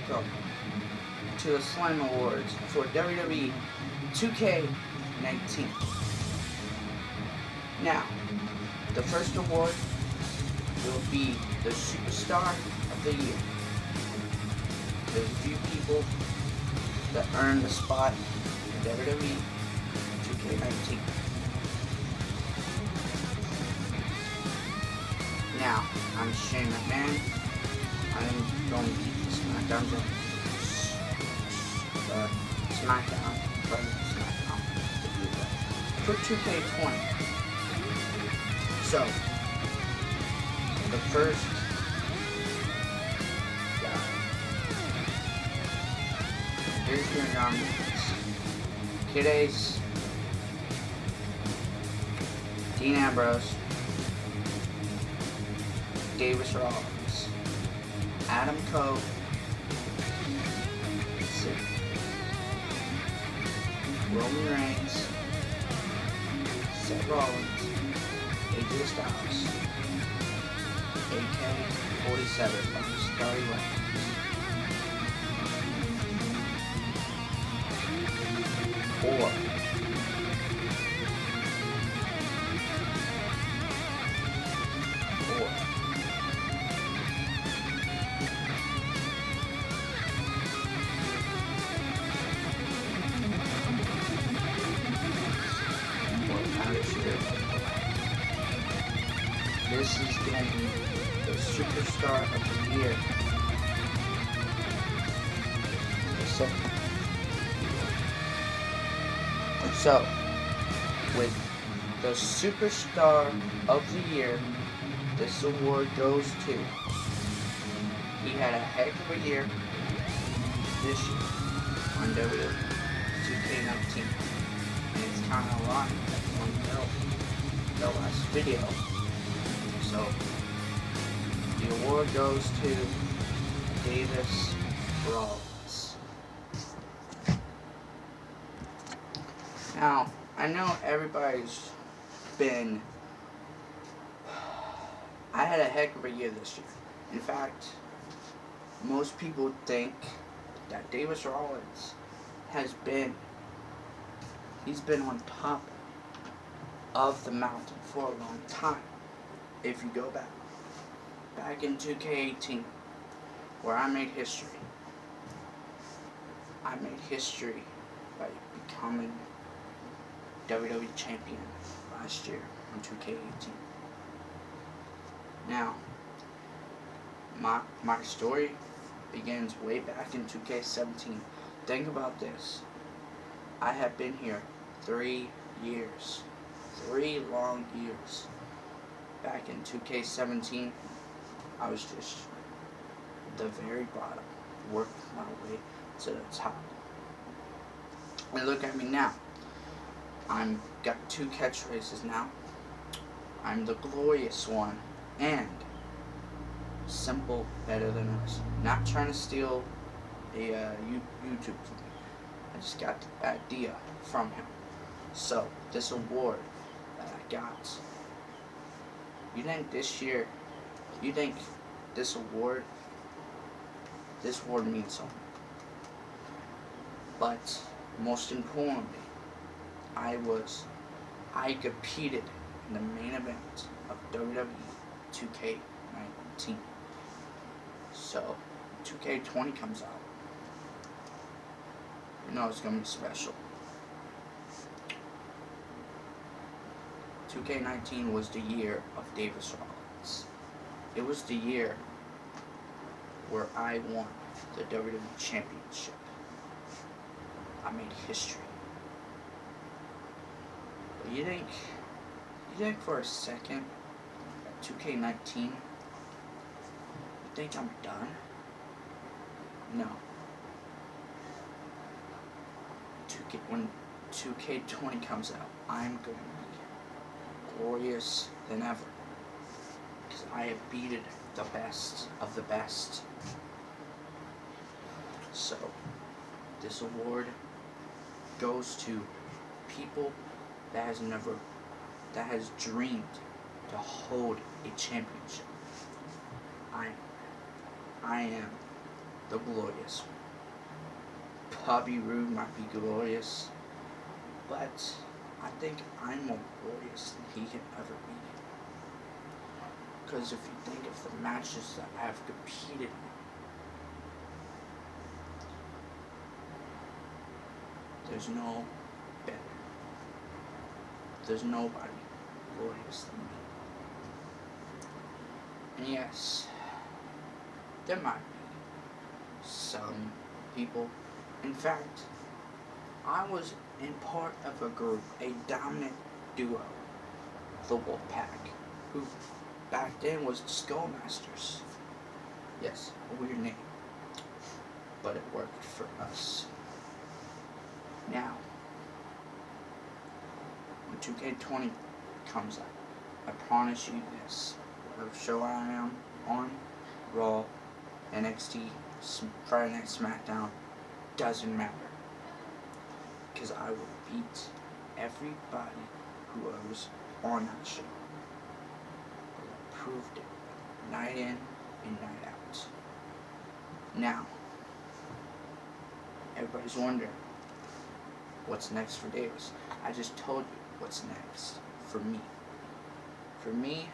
welcome to the Slammy Awards for WWE 2K19. Now, the first award will be the Superstar of the Year. There's a few people that earn the spot in WWE 2K19. Now, I'm Shane McMahon. I'm going to keep the SmackDown going. SmackDown, for 2K20. So, the first guy. Here's your nominees: Kid Ace, Dean Ambrose, Davis Rollins, Adam Cole, Roman Reigns, Seth Rollins, AJ Styles, AK-47, Starry Reigns. Four. This is going to be the Superstar of the Year. So, with the Superstar of the Year, this award goes to, he had a heck of a year this year on WWE 2K19. And it's kind of a lot on the last video. So, the award goes to Davis Rollins. Now, I know everybody's been... I had a heck of a year this year. In fact, most people think that Davis Rollins he's been on top of the mountain for a long time. If you go back in 2K18, where I made history. I made history by becoming WWE Champion last year in 2K18. Now, my story begins way back in 2K17. Think about this. I have been here 3 years. 3 long years. Back in 2K17, I was just the very bottom, worked my way to the top. And look at me now. I'm got 2 catchphrases now. I'm the glorious one and simple better than us. Not trying to steal a YouTube from me. I just got the idea from him. So this award that I got. You think this award means something. But most importantly, I competed in the main event of WWE 2K19. So 2K20 comes out. You know it's gonna be special. 2K19 was the year of Davis Rollins. It was the year where I won the WWE Championship. I made history. But you think for a second, at 2K19, you think I'm done? No. When 2K20 comes out, I'm going to be glorious than ever. Because I have beaten the best of the best. So, this award goes to people that has dreamed to hold a championship. I am the glorious. Bobby Roode might be glorious, but I think I'm more glorious than he can ever be. Because if you think of the matches that I have competed in, there's no better. There's nobody glorious than me. And yes, there might be some people. In fact, I was in part of a group, a dominant duo, the Wolfpack, who back then was the Skullmasters. Yes, a weird name, but it worked for us. Now, when 2K20 comes out, I promise you this, whatever show I am on, Raw, NXT, Friday Night SmackDown, doesn't matter. Because I will beat everybody who was on that show. I proved it night in and night out. Now, everybody's wondering, what's next for Davis? I just told you what's next for me. For me,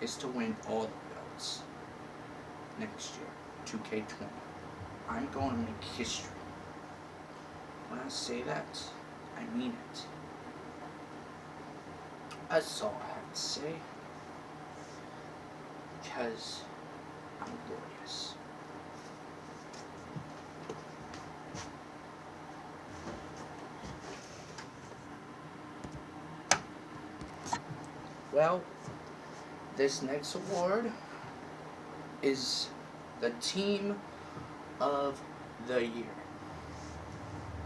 is to win all the belts next year, 2K20. I'm going to make history. When I say that, I mean it. That's all I have to say. Because I'm glorious. Well, this next award is the Team of the Year.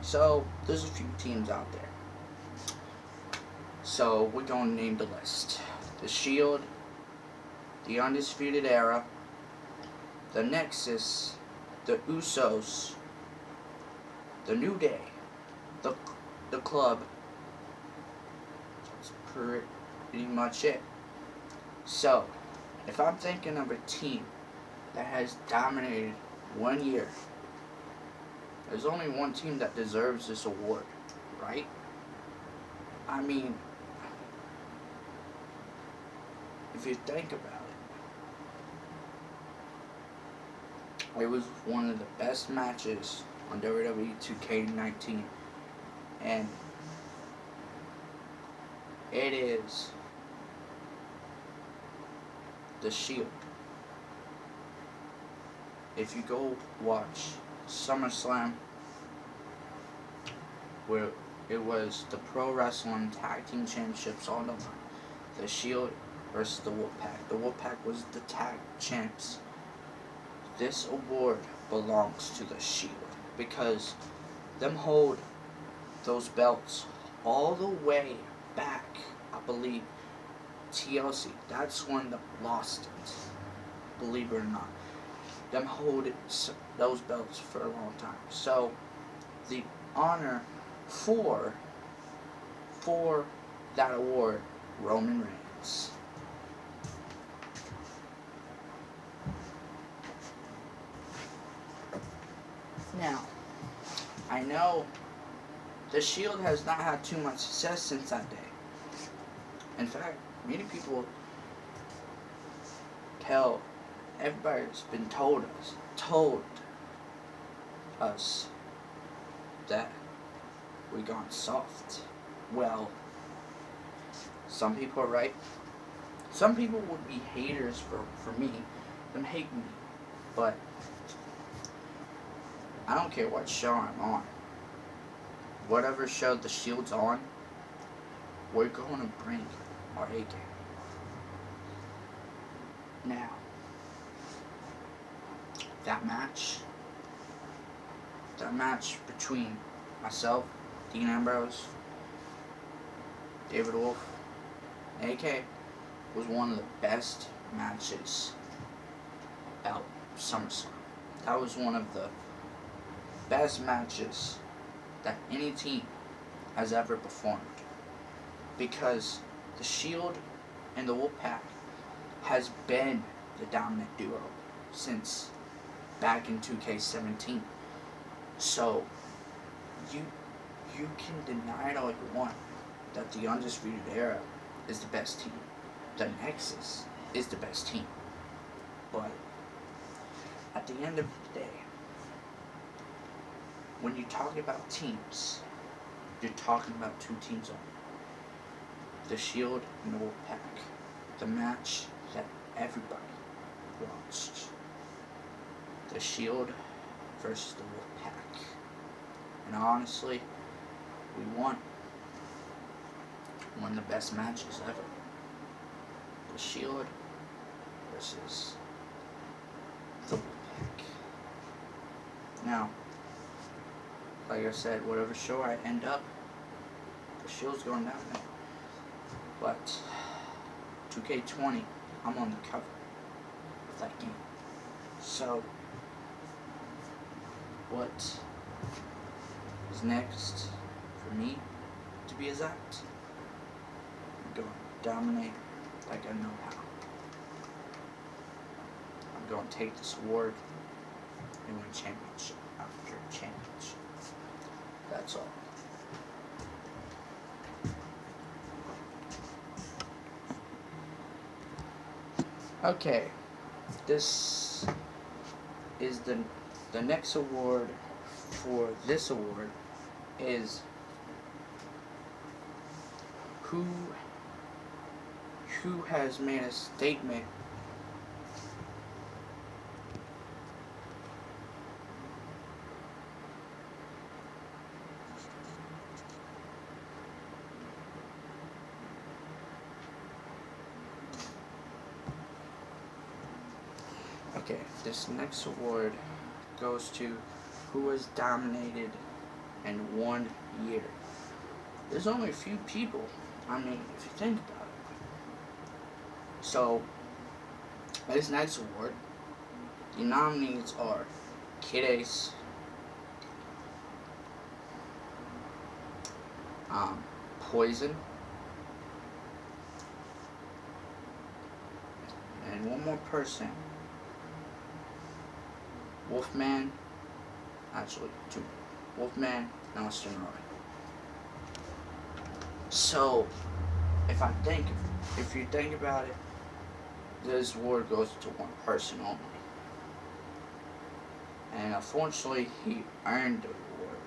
So, there's a few teams out there. So, we're going to name the list. The Shield, the Undisputed Era, the Nexus, the Usos, the New Day, the Club. That's pretty much it. So, if I'm thinking of a team that has dominated 1 year, there's only one team that deserves this award, right? I mean, if you think about it, it was one of the best matches on WWE 2K19, and it is the Shield. If you go watch SummerSlam, where it was the Pro Wrestling Tag Team Championships on the line, the Shield versus the Wolfpack. The Wolfpack was the tag champs. This award belongs to the Shield because them hold those belts all the way back, I believe, TLC. That's when they lost it, believe it or not. Them hold those belts for a long time. So the honor for that award, Roman Reigns. Now, I know the Shield has not had too much success since that day. In fact, many people everybody's been told us that we gone soft. Well, some people are right. Some people would be haters for me. Them hate me. But I don't care what show I'm on. Whatever show the Shield's on, we're going to bring our A game. Now, that match between myself, Dean Ambrose, David Wolf, and AK was one of the best matches at SummerSlam. That was one of the best matches that any team has ever performed, because the Shield and the Wolfpack has been the dominant duo since back in 2K17. So you can deny it all you want that the Undisputed Era is the best team. The Nexus is the best team. But at the end of the day, when you talk about teams, you're talking about two teams only. The Shield and the Wolfpack. The match that everybody watched. The Shield versus the Wolfpack. And honestly, we won. One of the best matches ever. The Shield versus the Wolfpack. Now, like I said, whatever show I end up, the Shield's going down there. But 2K20, I'm on the cover of that game. So, what is next for me to be exact? I'm going to dominate like I know how. I'm going to take this award and win championship after championship. That's all. Okay, this is the next award for this award is who has made a statement Okay, this next award goes to who has dominated in 1 year. There's only a few people, I mean, if you think about it. So, this next award, the nominees are Kid Ace, Poison, and one more person. Wolfman, actually two. Wolfman, and Austin Roy. So, if you think about it, this award goes to one person only. And unfortunately, he earned the award.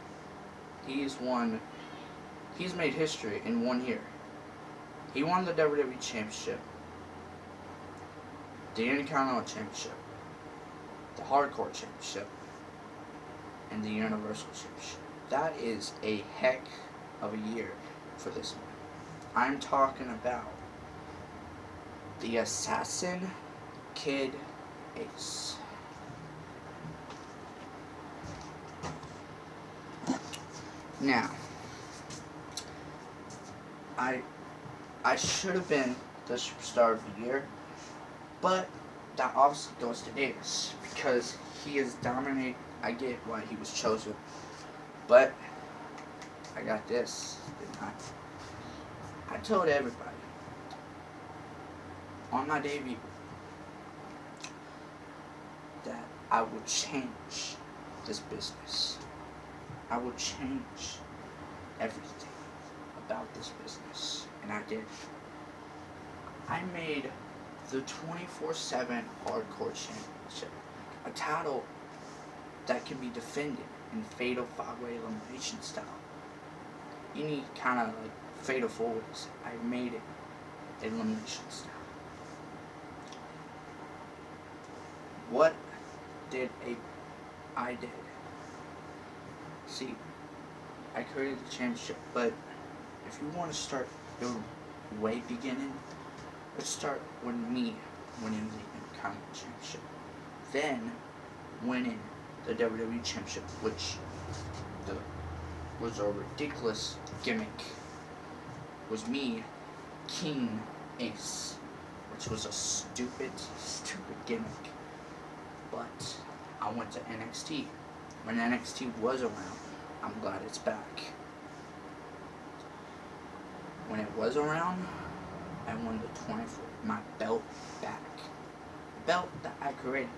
He's made history in 1 year. He won the WWE Championship, the Intercontinental Championship, the Hardcore Championship, and the Universal Championship. That is a heck of a year for this man. I'm talking about the Assassin Kid Ace. Now, I should have been the Superstar of the Year, but that obviously goes to Davis because he is dominated. I get why he was chosen, but I got this, didn't I? I told everybody on my debut that I would change this business. I would change everything about this business, and I did. I made the 24/7 Hardcore Championship a title that can be defended in Fatal 5-Way Elimination style. Any kind of like Fatal 4-Ways, I made it elimination style. What did I did? See, I created the championship, but if you want to start the way beginning, let's start with me winning the Intercontinental Championship. Then winning the WWE Championship, which was a ridiculous gimmick. Was me, King Ace, which was a stupid gimmick. But I went to NXT. When NXT was around, I'm glad it's back. When it was around, I won the 24, my belt back. The belt that I created.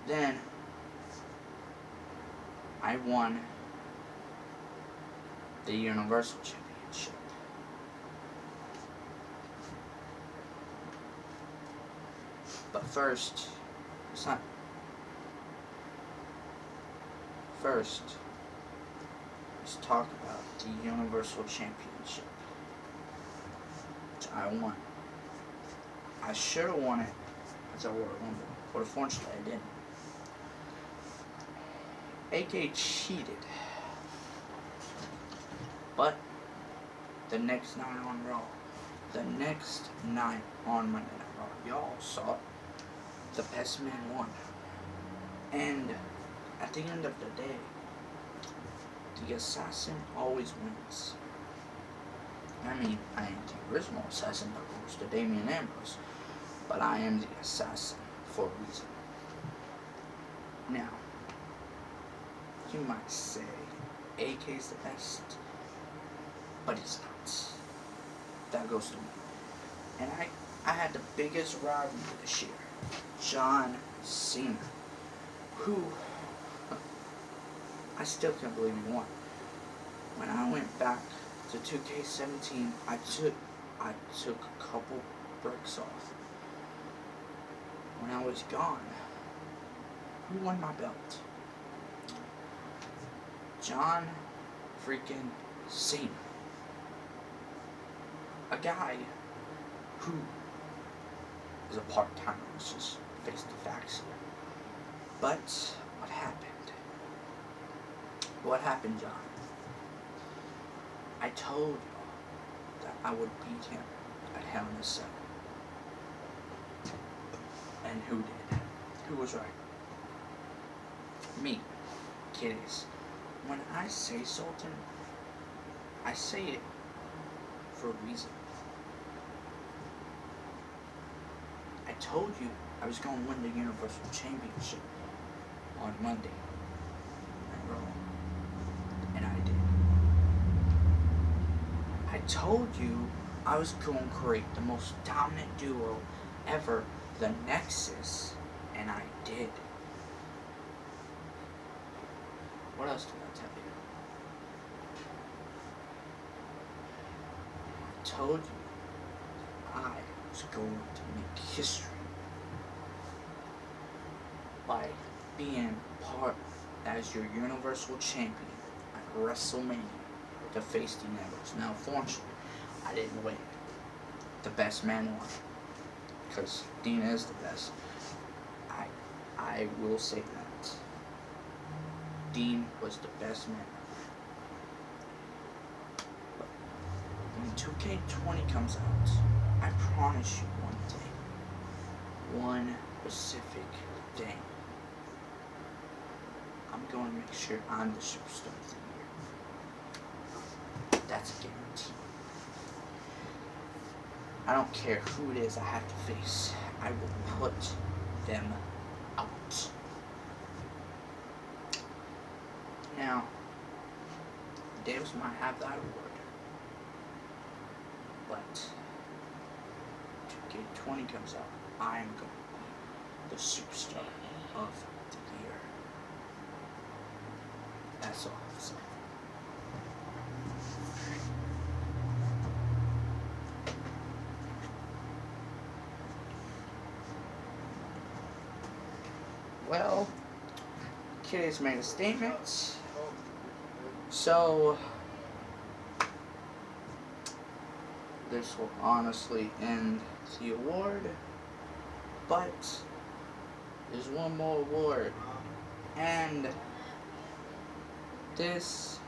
Then I won the Universal Championship. But first, let's talk about the Universal Championship, which I won. I should have won it as a Royal Rumble, but unfortunately I didn't. AK cheated. But the next night on Raw, the next night on Monday Night Raw, y'all saw it. The best man won. And at the end of the day, the assassin always wins. I mean, I ain't the original assassin that goes to Damian Ambrose, but I am the assassin for a reason. Now, you might say AK's the best, but he's not. That goes to me. And I had the biggest rivalry this year, John Cena, who I still can't believe he won. When I went back to 2K17, I took a couple breaks off. When I was gone, who won my belt? John freaking Cena. A guy who is a part-timer, let's just face the facts here. But what happened? What happened, John? I told you that I would beat him at Hell in a Cell. And who did? Who was right? Me. Kiddies. When I say something, I say it for a reason. I told you I was going to win the Universal Championship on Monday Night Raw, and I did. I told you I was going to create the most dominant duo ever, the Nexus, and I did. What else did I tell you? I told you I was going to make history by being part as your Universal Champion at WrestleMania to face Dean Ambrose. Now, unfortunately, I didn't win. The best man won. Because Dean is the best. I will say that. Dean was the best man. But when 2K20 comes out, I promise you one thing. One specific thing. I'm going to make sure I'm the superstar of the year. That's a guarantee. I don't care who it is I have to face. I will put them out. Now, Davis might have that award, but 2K20 comes out, I am going to be the superstar of the year. That's all I'm saying. Well, Kid has made a statement. So, this will honestly end the award, but there's one more award, and this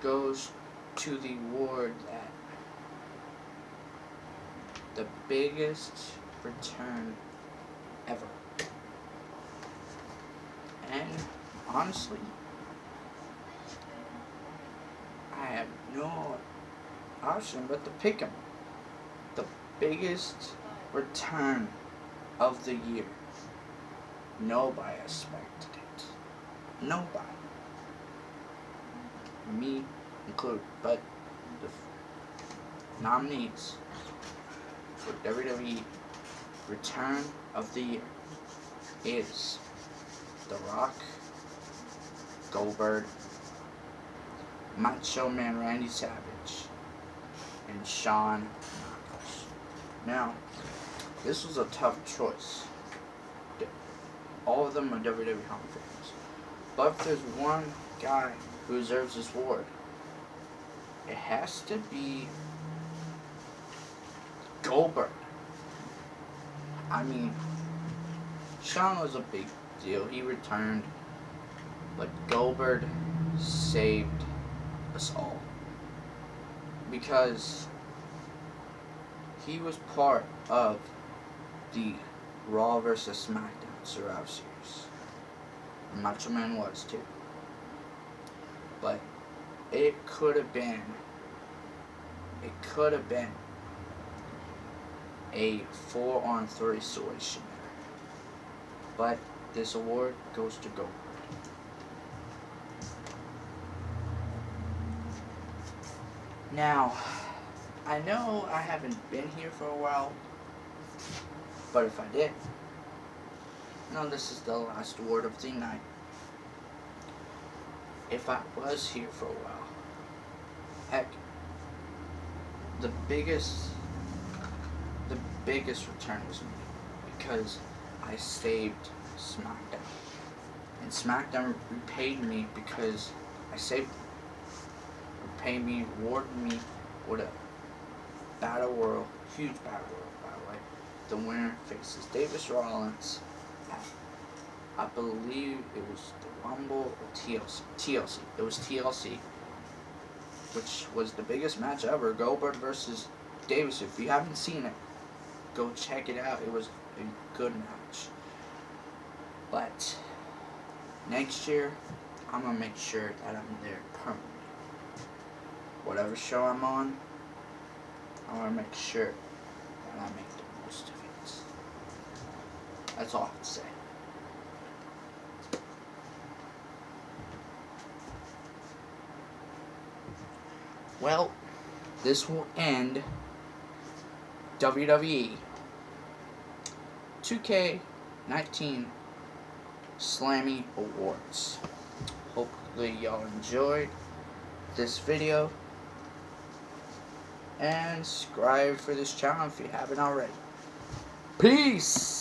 goes to the award that the biggest return ever. And honestly, I have no option but to pick him. The biggest return of the year. Nobody expected it. Nobody. Me included. But the nominees for WWE Return of the Year is The Rock, Goldberg, Macho Man Randy Savage, and Shawn Michaels. Now, this was a tough choice. All of them are WWE Hall of Famers. But if there's one guy who deserves this award, it has to be Goldberg. I mean, Shawn was a big deal. He returned. But Goldberg saved us all. Because he was part of the Raw vs. SmackDown Survivor Series. Macho Man was too. But it could have been a 4-on-3 situation there. But this award goes to Goldberg. Now, I know I haven't been here for a while, but if I did, no, this is the last award of the night. If I was here for a while, heck, the biggest return was me, because I saved SmackDown. And SmackDown repaid me because I saved them. Repaid me, rewarded me with a battle royal, huge battle royal, by the way. The winner faces Davis Rollins at, I believe it was the Rumble or TLC. It was TLC, which was the biggest match ever. Goldberg versus Davis. If you haven't seen it, go check it out. It was a good match. But next year, I'm going to make sure that I'm there permanently. Whatever show I'm on, I want to make sure that I make the most of it. That's all I have to say. Well, this will end WWE 2K19 Slammy Awards. Hopefully y'all enjoyed this video. And subscribe for this channel if you haven't already. Peace!